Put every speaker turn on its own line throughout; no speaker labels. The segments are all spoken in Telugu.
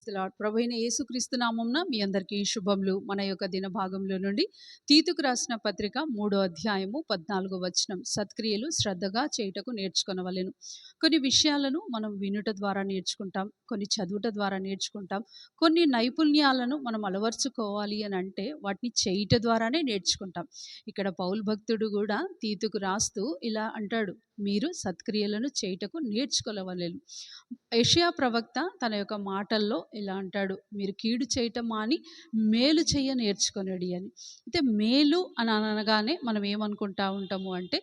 ప్రభువైన యేసుక్రీస్తు నామమున మీ అందరికీ శుభములు. మన యొక్క దిన భాగంలో నుండి తీతుకు రాసిన పత్రిక 3వ అధ్యాయము 14వ వచనం. సత్క్రియలు శ్రద్ధగా చేయుటకు నేర్చుకొనవలెను. కొన్ని విషయాలను మనం వినుట ద్వారా నేర్చుకుంటాం, కొన్ని చదువుట ద్వారా నేర్చుకుంటాం, కొన్ని నైపుణ్యాలను మనం అలవర్చుకోవాలి అని అంటే వాటిని చేయుట ద్వారానే నేర్చుకుంటాం. ఇక్కడ పౌలు భక్తుడు కూడా తీతుకు రాస్తూ ఇలా అంటాడు, మీరు సత్క్రియలను చేయుటకు నేర్చుకొనవలెను. యెషయా ప్రవక్త తన యొక్క మాటల్లో ఇలా అంటాడు, మీరు కీడు చేయటం మాని మేలు చెయ్య నేర్చుకొనడి అని. అయితే మేలు అని అనగానే మనం ఏమనుకుంటా ఉంటాము అంటే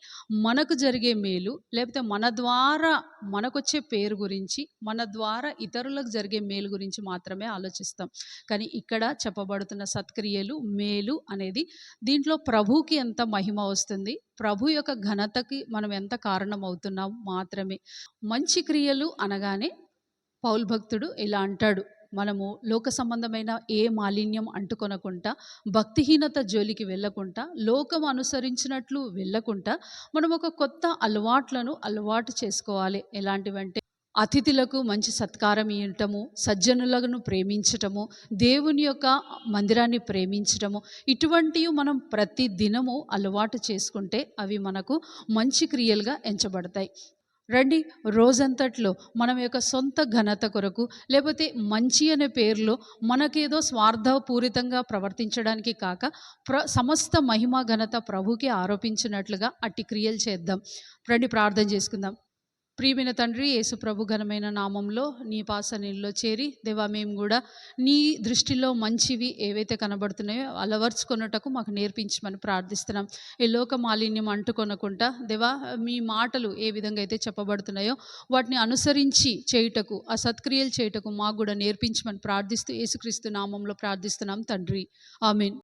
మనకు జరిగే మేలు, లేకపోతే మన ద్వారా మనకొచ్చే పేరు గురించి, మన ద్వారా ఇతరులకు జరిగే మేలు గురించి మాత్రమే ఆలోచిస్తాం. కానీ ఇక్కడ చెప్పబడుతున్న సత్క్రియలు, మేలు అనేది దీంట్లో ప్రభువుకి ఎంత మహిమ వస్తుంది, ప్రభు యొక్క ఘనతకి మనం ఎంత కారణం అవుతున్నాం మాత్రమే. మంచి క్రియలు అనగానే పౌలు భక్తుడు ఇలా అంటాడు, మనము లోక సంబంధమైన ఏ మాలిన్యం అంటుకొనకుండా, భక్తిహీనత జోలికి వెళ్ళకుండా, లోకం అనుసరించినట్లు వెళ్ళకుండా మనం ఒక కొత్త అలవాటు చేసుకోవాలి. ఎలాంటివంటే అతిథులకు మంచి సత్కారం ఇవ్వటము, సజ్జనులను ప్రేమించటము, దేవుని యొక్క మందిరాన్ని ప్రేమించటము, ఇటువంటివి మనం ప్రతి దినము అలవాటు చేసుకుంటే అవి మనకు మంచి క్రియలుగా ఎంచబడతాయి. రండి, రోజంతట్లో మనం యొక్క సొంత ఘనత కొరకు, లేకపోతే మంచి అనే పేరులో మనకేదో స్వార్థపూరితంగా ప్రవర్తించడానికి కాక సమస్త మహిమ ఘనత ప్రభుకే ఆరోపించినట్లుగా అట్టి క్రియలు చేద్దాం. రండి, ప్రార్థన చేసుకుందాం. ప్రియమైన తండ్రి, యేసు ప్రభు ఘనమైన నామంలో నీ పాసనీల్లో చేరి, దేవా మేము కూడా నీ దృష్టిలో మంచివి ఏవైతే కనబడుతున్నాయో అలవర్చుకొనుటకు మాకు నేర్పించమని ప్రార్థిస్తున్నాం. ఈ లోక మాలిన్యం అంటుకొనకుండా దేవా, మీ మాటలు ఏ విధంగా అయితే చెప్పబడుతున్నాయో వాటిని అనుసరించి చేయుటకు, ఆ సత్క్రియలు చేయుటకు మాకు కూడా నేర్పించమని ప్రార్థిస్తూ యేసుక్రీస్తు నామంలో ప్రార్థిస్తున్నాం తండ్రి, ఆమేన్.